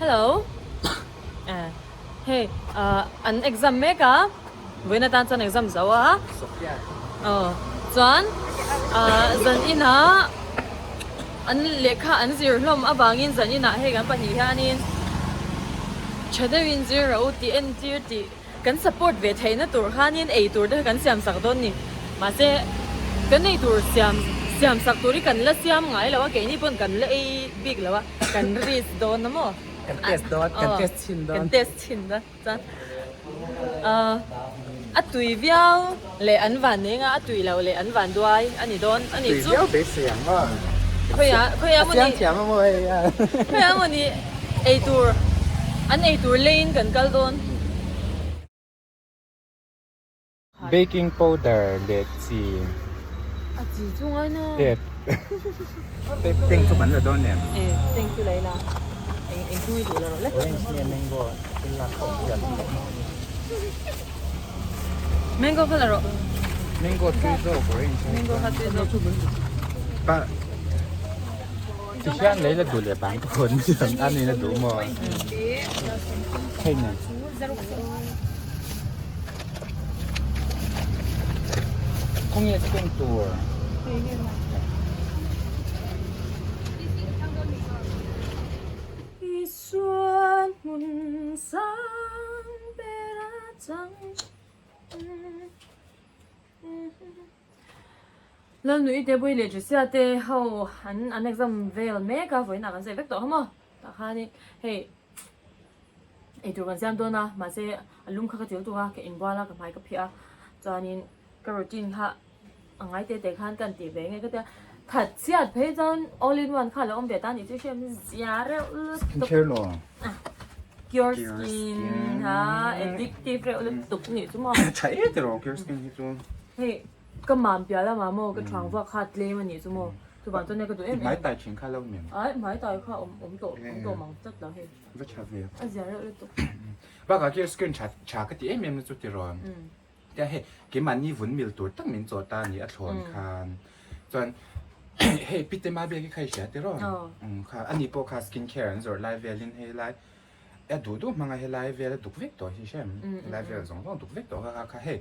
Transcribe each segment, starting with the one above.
Hello. Hey, an exam meka. Với na tan chan exam zo a. Chuan zan ina an lekha an zir hlom awangin zan ina he kan pahnih hianin chadawin zero ti en tir ti kan support ve theina tur khanin ei tur de kan siam sak don ni ma se kan ei tur siam sak turi kan la siam ngai lawa ke ni pon kan la ei big lawa kan ris don namoกันเทสดอทกันเทสชินดอ kan ท test chin da chan a tui viao le an van ne nga a tui lo le an van duai ani don ani ตี chu เดียวไปเสียงว่า khoya mo เสียง ni เสียงมาเว้ย khoya mo ni ei tur an ei tur lein kan kal don เบกกิ้งพาวเดอร์เลดซี a ji chung ai na เด็ดเต็งทุกมันเลยโดนเนี่ย thank you Leila en chui tu lo le โอ้ยเนี่ยแมงโก้เป็นหลักของเดือน mango khala ro แมงโก้ทรีโซ่โอ้ย mango ha tu zo ปะที่เชื่อเลยละดูเลยบางคนที่ทำอันนี้ละดูมั่วใช่เนี่ยคงจะเป็นตัว xuân muôn sáng bé đã trắng lần nữa để buổi lễ chủ sẽ để hậu anh exam về mấy cái với nào anh sẽ vẽ tổ không ạ? Tại ha đi, hey, ấy tụi con xem tôi na, mà sẽ lung khắc cái tụi ha, cái inbox là cái máy cái pia, cho nên cái routine ha, anh ấy để khăn cần tỉ về ngay cái đó. Thật siết bây giờ all in one khá là ông bé ta thì xem giá rồi เชื่อหรอ Your skin ha addictive rồi tục nhỉ chứ mà ใช่แต่หรอเกี่ยวกับสกินที่ตัว hey cái màn bia là mà mua cái trang phục khát lên mà nhỉ chứ mà tụi bạn tôi này cái tụi em ไม้ตายชิงค่าเล่าเหม็น ấy mấy tay khá ống tổ mỏng chất là hey ก็ชาเวีย giá rồi tục ว่าก็เกี่ยวกับสกินชาก็ที่เอ็มมันจุดที่ร้อนแต่เฮ้เกี่ยมันนี่วุ่นมิลตัวตั้งมินโจตานี่อัดชอนคานจนเฮ้พิจารณาเบี้ยกี่ใครเสียที่ร้อนค่ะอันนี้พวกค่าสกินแคร์ส่วนไลฟ์เวลินเฮไลฟ์ดูมังไงไลฟ์เวลดูเวกตัวใช่ไหมไลฟ์เวลสองต้องดูเวกตัวค่ะเฮ้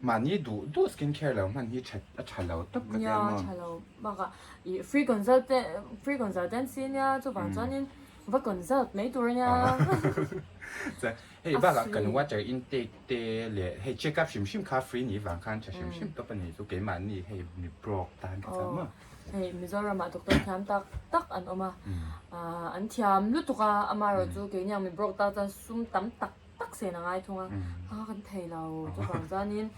มันนี่ดูสกินแคร์แล้วมันนี่ชัดแล้วตุ๊กก็ได้มั้ง 呀，hello，那个free consultant 先呀，就反正你不 consult 没多人呀。จะเฮ้บ้าละกันว่าจะอินเตเตเลยเฮ้เช็คอัพชิมคาฟรีนี่บางครั้งจะชิมตัวปนี้ตัวเกมันนี่เฮ้มีบล็อกตานกันซะมั้ง hey Mizoram mà doctor khám tak an oma an thiam lu tuka ama ro chu ke nyang mi brok ta chan sum tam tak se na ngai thunga kan thei lo chu bang janin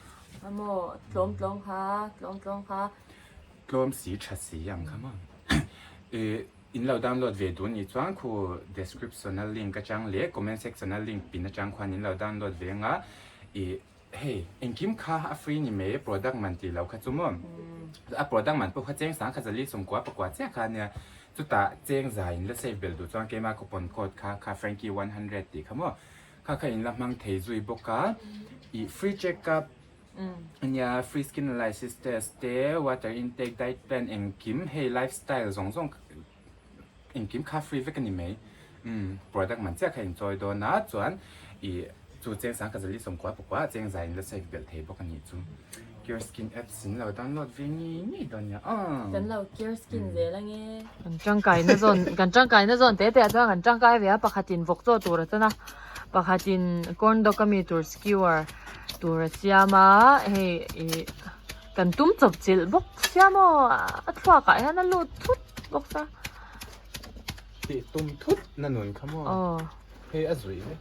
amo tlom ha รวมสีชัดสีอย่างครับมั้งอินเราดาวน์โหลดเวดูนี่จ้างคู่ description นั่นลิงก์ก็จังเล็ก comment section นั่นลิงก์ปินจังควันอินเราดาวน์โหลดเวงอ่ะเฮ้เอ็งกิมค่าฟรีนี่เมย์ product มันตีเราคัดจุ่มproduct มันพวกเขาแจ้งสังกัดจะรีสมกว่าประกวดแจ้งค่ะเนี่ยจุดตาแจ้งใจและเซฟเบลดูจ้างเกมมาคูปองโค้ดค่า Frankie 100ตีครับมั้งค่าอินรับมังเทจุยบอกว่าfree checkup อันนี้ free skin analysis test water intake diet plan เอ็งกิมเฮ้ lifestyle สองเอ็งกิมค่าฟรีเวกันนี่เมย์product มันจะใคร enjoy โดนนะส่วนจูเจงสังกัดจะรีสมกว่าบอกว่าเจงใจและใช้เบลเทบอกกันนี่จู Gear Skin App สินเราดาวน์โหลดวิ่งนี่ตอนเนี้ยกันเรา Gear Skin เจละเงี้ยกันจังไก่นะซอนกันจังไก่นะซอนเตะจ้ากันจังไก่เวียปะขัดินฟกโจตัวละนะปะขัดินก้อนดอกก็มีตัวสกิวร์ตัวเสียมาเฮ้กันตุ้มจบจิลบอกเสียมาอัดฝากไอ้นั่นลูดทุดบอกซะติตุ้มทุดนั่นหนุนขโมยเฮ้อสวยเลย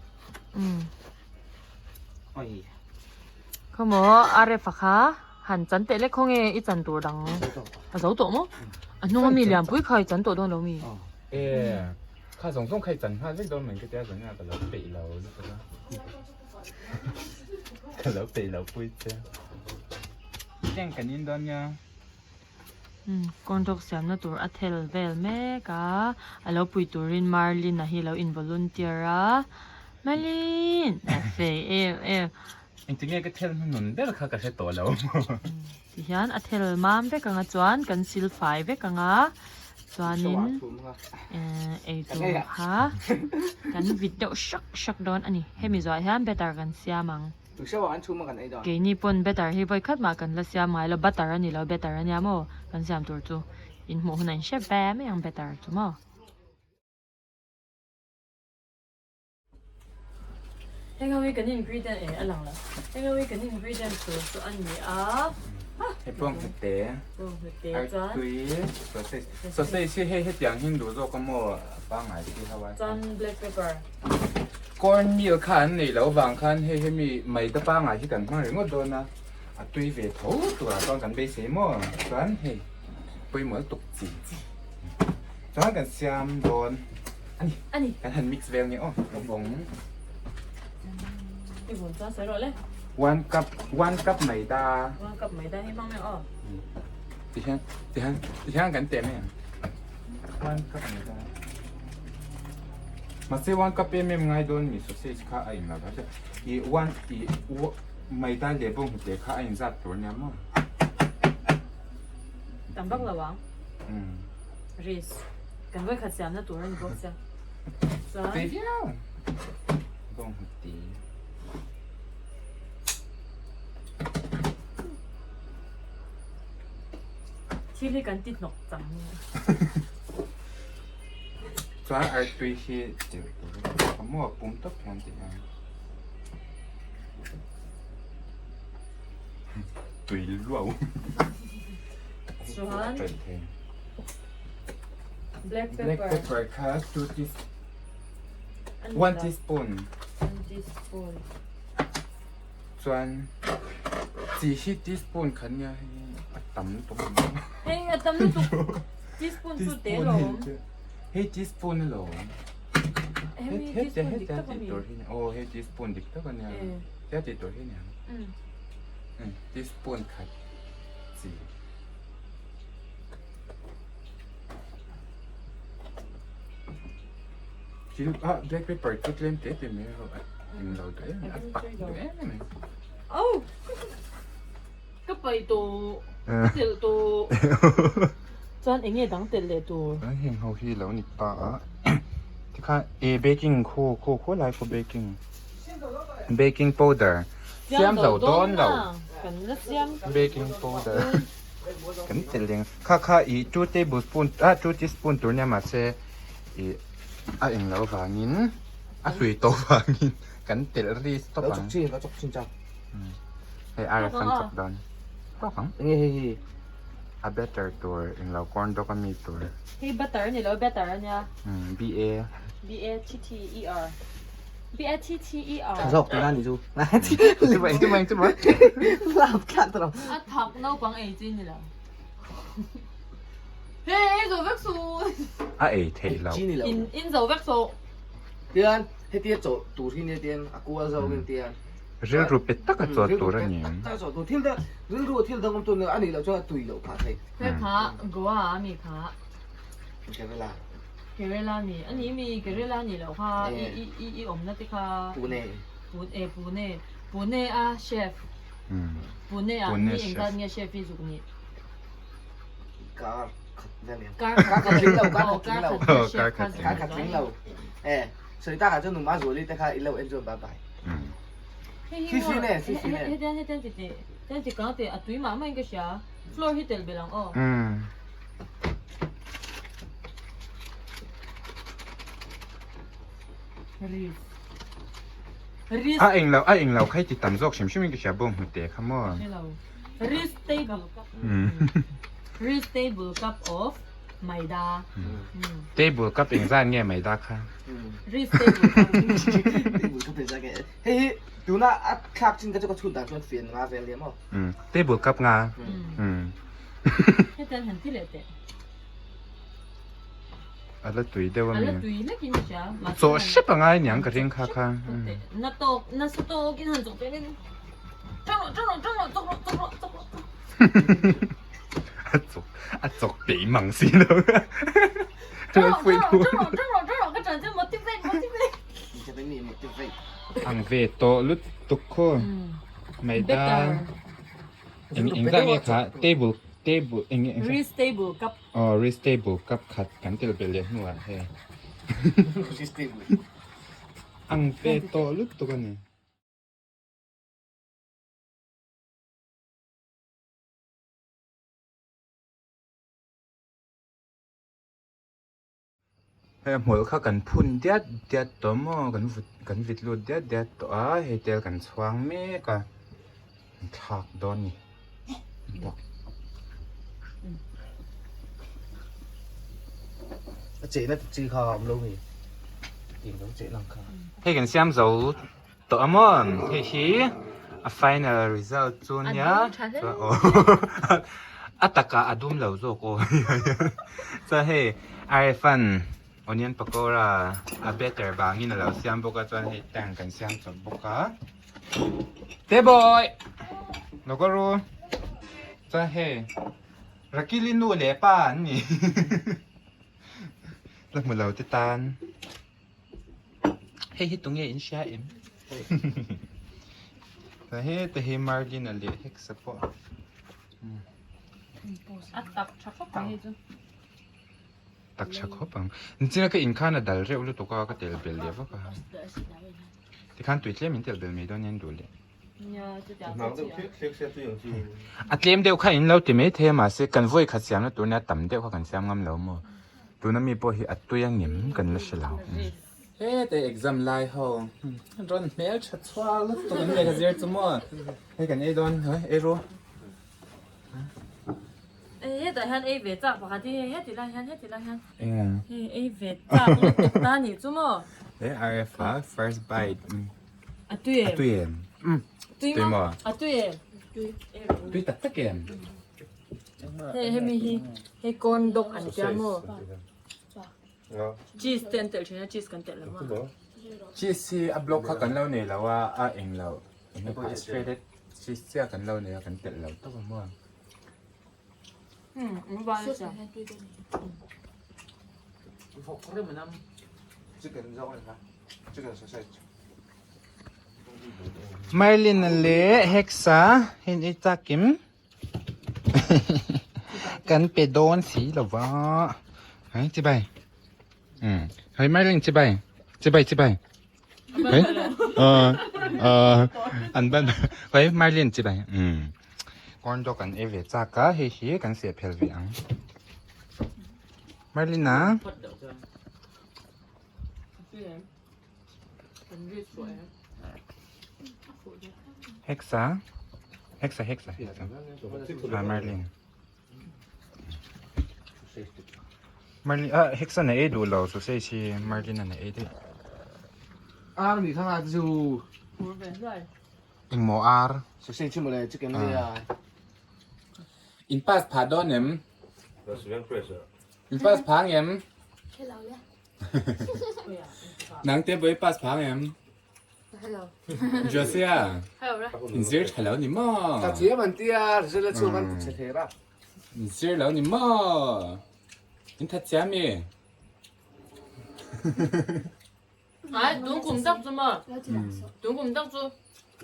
เขาบอกอะไรฝากหันจันเตะเล็กคงอีจันตัวดังเจ้าตัวมั้งอันนู้นมีเหลี่ยมปุ้ยใครจันตัวโดนเรามีข้าส่งใครจันข้าเล็กโดนเหมือนกันแต่ส่วนใหญ่ก็เราปีเราหรือเปล่าก็เราปีเราปุ้ยเจ้าแจ้งกันยินโดนยังก่อนทกเสียมนะตัวอัเทลเวลแม่กะเราปุ้ยตัวรินมาร์ลินนะฮีเราอินวอลุนเทียร์มาร์ลินเฟย์จริงๆก็เทลมันหนุนได้ราคาก็ใช้ตัวแล้วที่ฉันอัเทลมามเวกังจวนกันซิลไฟเวกัง chuanin ei chu kha kan video shak don ani hemi zoi hian better kan siamang ke ni pon better hi voi khat ma kan la siam ngai lo butter ani lo better ani amo kan siam tur chu in mo hunan she ba me ang better chu mo Hang we kan ingredient alang la hang we kan ingredient chu ani a ให้พวกเต๋ te ไอ้ chuan ตุ้ยสดใสชื่อให้เตียงหินดูโซก็มั่วบ้างไงที่เขาว่า chuan black pepper ก้อนมีขันนี่แล้วบางขันให้มีไม่ตะบ้างไงที่กันมาหรืองดโดนนะตุ้ยเวทเขาตัวตอนกันไปเสียมั่วตอนให้ไปเหมือนตกจีตอนกันเสียมโดนอันนี้กันหันมิกซ์เวลนี่อ๋อกระบง อีบุญจ้าใส่รถเลย วันกับไม่ดา ว่ากับไม่ได้ให้มั่งไม่ออก ดิฉันกันเต็มเนี่ยวันกับไม่ดามาเสียวันกับเป็นไม่ง่ายโดนมีสุดเสียค่าไอ้มาก็จะอีวันอีไม่ได้เดี๋ยวบุ้งเดี๋ยวค่าไอ้จัดตัวเนี่ยมั้ง ตำบักระวังรีสกันไว้ขัดเสียมนะตัวนี้บอกเสียจ้า เดี๋ยวบุ้งตีที่นี่กันติดหนกจัง จ้าไอ้ตุยที่เดี๋ยวเขามั่วปุ่มตบแทนติอ่ะตุยรั่ว ส่วน black black pepper pepper ค่ะ1 teaspoon 1 teaspoon ส่วน4 teaspoon คันเนี่ยให้ตำตรง เฮ้ยตำนี่ตุก teaspoon สุดเต๋อหรอ เฮ้ย teaspoon เหรอ เฮ้ย เฮ้ย teaspoon ติด ดิกตะกันนี่ ตัวที่เนี่ยโอ้เฮ้ย teaspoon ติดตัวกันเนี่ยเฮ้ยติดตัวที่เนี่ยteaspoon ค่ะ4คิดว่า black pepper ก็เล่นเตะเต็มเลยครับเราด้วยปักด้วย เอ้าก็ไปตัวเต๋อตัวจ้านเอ็งเนี่ยดังเต๋อเลยตัว เห็นเขาที่แล้วนี่ป้าที่ข้าbaking โคไลฟ์ for baking baking powder เสียมเหล่าต้นเหล่า กันนะเสียม baking powder กันเตลียงข้าอีจูtablespoonจูteaspoon ตัวเนี่ยมาเซเอ็งเราฝางินสวยโตฝางินกันเตลรีสต์ปัง nó chọc xin chào ให้อาร์ฟันจับดอนก็ฟัง nghe hì hì better ตัวเอ็งเราก่อนดก็มีตัว เฮ้ย butter นี่แล้ว butter เนี่ย BA B A T T E R B A T T E R thằng dọc từ ra nhỉ du này จะไป làm cạn tao อ่ะถักเน่าปังเอจินนี่แหละเฮ้ย做 vexu เทเรา chi này là in 做 vexu tiền hết tiền chỗ tủ thì nhiều tiền à cua rau tiền tiền เรื่องรูปเป็ดตักตัวเนี่ย ta chỗ tủ thiên đó rửa rửa thiên đó không tuần nữa anh ấy là cho tùy lẩu phá thầy แม่ค้ากัวมีค้า cái này là เกเรลานี่อันนี้มีเกเรลานี่แล้วค่ะอีอมนั่นติค่ะ ปูnày ปูเน่อ่ะเชฟปูเน่อ่ะนี่เองก็เนี่ยเชฟที่สุดนี่ cá ra miệng การ cá cà trứng lẩu cá cà trứng lẩu การ cá cà trứng lẩu sợi ta cả cho nụ má rồi đi ta khai ít lâu em rồi bye bye เฮ้ยเฮ้ยเดี๋ยวติกันติอ่ะตุ้ยมาไม่ก็เสีย floor ที่เตลเบลังอ๋อรีส เอ็งเราใครติดตามโซกชิมชิมิกเชียบงหัวเตะขมอ Rice table Rice table cup of ไมดา เตบุลกับเอ็งซ่าเนี่ยไม่ได้ค่ะ Rice table cup Table có thể ra cái hey tú na ắt khác trên cái chỗ có chút đằng cho phiền ngà về liếm không เตบุลกับงา ให้เต้นหันที่เหลือเต้ อะไรตุยเดียว อัน มี ละตุยแล้วกินจ้ะ โซชิปะไงเนี่ยกระเทียงค่ะนัตโตกินหันจบไปเลยจังจกปีมังสิเนาะจะคุยดู ก็จังจะmotivateจะเป็นนี่ motivate อังเวโตลุตุกโคไม่ได้เอ็งซ่าเนี่ยค่ะเต stable อย่างเงี้ย restable กับ อ๋อ restable กับขัดกันเตลเบลเลียหัวเฮ้ System. อังเปโตลึกตัวกันเนี่ยเฮ้ยหัวเข้ากันพุ่นเดียดเดียดตัวหม้อกันวิดลุดเดียดเดียดตัวเฮ้ยเตลกันสว่างเมกะถักโดนนี่บอก Chị nó chị khom luôn thì tìm giống chị lòng khom. ให้กันเสียมเสาตัวหม้อเฮ้ยชี้ a final result จุนยะตัวโอ้ อัตกะอดุมเหล่าโจโกจะให้ไอฟันออเนียนปะโกราอาเบเตอร์บางนี่นะเราเสียมปกติให้แต่งกันเสียมจบปกะเตบอยเราก็รู้จะให้รักกิลินูเล่ป้านนี่แล้วเหมือนเราจะตานเฮ้ยตรงนี้อินชาเอ็มแต่เฮ้แต่เฮ้มาร์จินอะไรเฮ็กสปอร์ อัดตักชักเข้าไปจ้ะ ตักชักเข้าปังจริงๆก็อินคานาดัลเร็วรู้ตัวก็เตลเบลเลียวก็ที่คันตุยเล่มอินเตลเบลไม่โดนยันดูเลย เนี่ยจะจับ Nó cũng thiết thiết sẽ tuyển gì. อัดเล่มเดียวข้าอินเราติไม่เทมาสิกันวุ่ยขัดเสียงแล้วตัวนี้ต่ำเดียวข้ากันเสียงงามแล้วมั้งตัวนั้นมีพอที่อัดตัวยังหนิมกันละเฉลาเฮ้แต่ exam ไลน์เขาร้อนแมวชัดสวาลตัวนี้ก็เสียจะมั้งให้กันไอ้โดนเฮ้ยไอ้รู้ เแต่ฮันเวจ้าปกติที่ไรฮันที่ไรฮัน เอ้ย เวจ้าตกตาหนิจุ่ม เอ้ย RFA first bite อ่ะตุ้ย ตัวเอง ตุ้ยมั้งอ่ะตุ้ย ตัวตัดตะเกียง ให้มีให้ก้นดกอันจ้ามั้ง Nó. ชีสเต็นเตอร์ใช่ไหมชีสกันเตอร์แล้วมั้ง ชีสอัพโหลดเข้ากันแล้วเนี่ยแล้วว่าเองเราไม่พอสเตรทชีสเสียกันแล้วเนี่ยกันเต็ดเราต้องมั่ว ไม่บ้าเลยจ้ะ Phục rất mà năm. Chicken rau này hả? Chicken sausage. มาลินเล่เฮกซาเห็นไอ้จักกิมกันไปโดนสีหรอวะเฮ้ยจิบไปเฮ้ยมาลินจิบไปจิบไปเฮ้ยอันบันเฮ้ยมาลินจิบไปก่อนโดกันเอเวจักกะเฮ้ยกันเสียเพลวีอังมาลินนะ เฮกซามาลินเฮกซาในเอดูเราสุดเสียชีมาลินในเอดิ À, nó bị khang là dù. อิงโมอาร์ Sausage chứ mà này chicken này à. อินพาสพาดอนเอ็ม That's very pressure. อินพาสพางเอ็มนังเตบไว้พาสพางเอ็มจอเซียอินเซอร์ฮัลโหลนี่มั้ง Ta chia mình tia, rồi là chua mình sẽ thế đó. อินเซอร์แล้วนี่มั้งอินทัดเจ้ามี 아, 눈 곰딱 주마. 눈 곰딱 줘.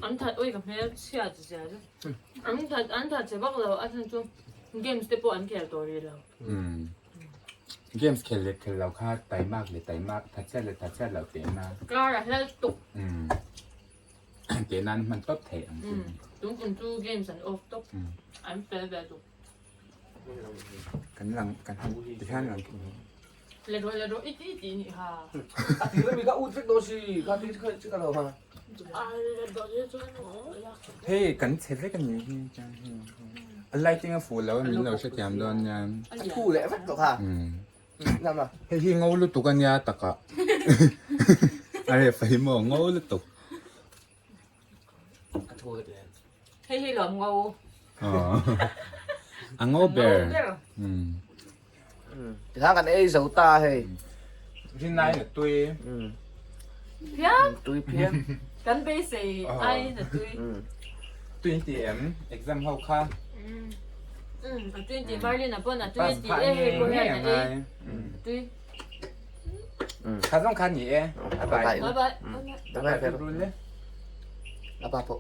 안타, 어이가 배 치아지지 아주. 안타 제박으로 아무튼 좀 게임 스텝 안 캐야 도리라. เกมส์เคลเล็กเคลเราค่าไตมากเลยไตมากทัดเช่เลยทัดเช่เราเตะมา 까라 해 똑. เตะนั้นมันต้องเทง 눈 곰주 게임 산 어, 똑. 안 빼배도. กันหลังกันทำที่ข้างหลัง 레로 이띠니 하. À thì nó bị các út thích đồ gì, các tí chứ cả đâu mà. 아, 레로 예전에 เฮ้ยกันเสร็จแล้วกันอย่างนี้จังอะไรจริงอะฟูแล้วมีเราใช้แกมโดนยัง Thu lẽ vắt được hả? Làm nào? เฮ้ยที่งูลุตุกันยาตะกะอะไรไฟหมองูลุตุ Thu lẽ. 헤헤 럼고. อ๋ออังโง่เบอร์ Thì thằng cần ấy giấu ta hay. ที่นายเนี่ยตุย 야, Tôi phiên. 간베이스 아이 나 뚜이. ตุยตีเอ็มเอ็กซัมเข้าค่า 뚜이지 말리나 뻔나 ป้าส 뚜이지 พาย 에헤 เนี่ย 고해야 ยังไง 돼. 뚜이. ข้าต้องคันนี่เอ๊ะอะไร Phải. 바이바이. Bye bye phải. รู้เลย À bà bộ.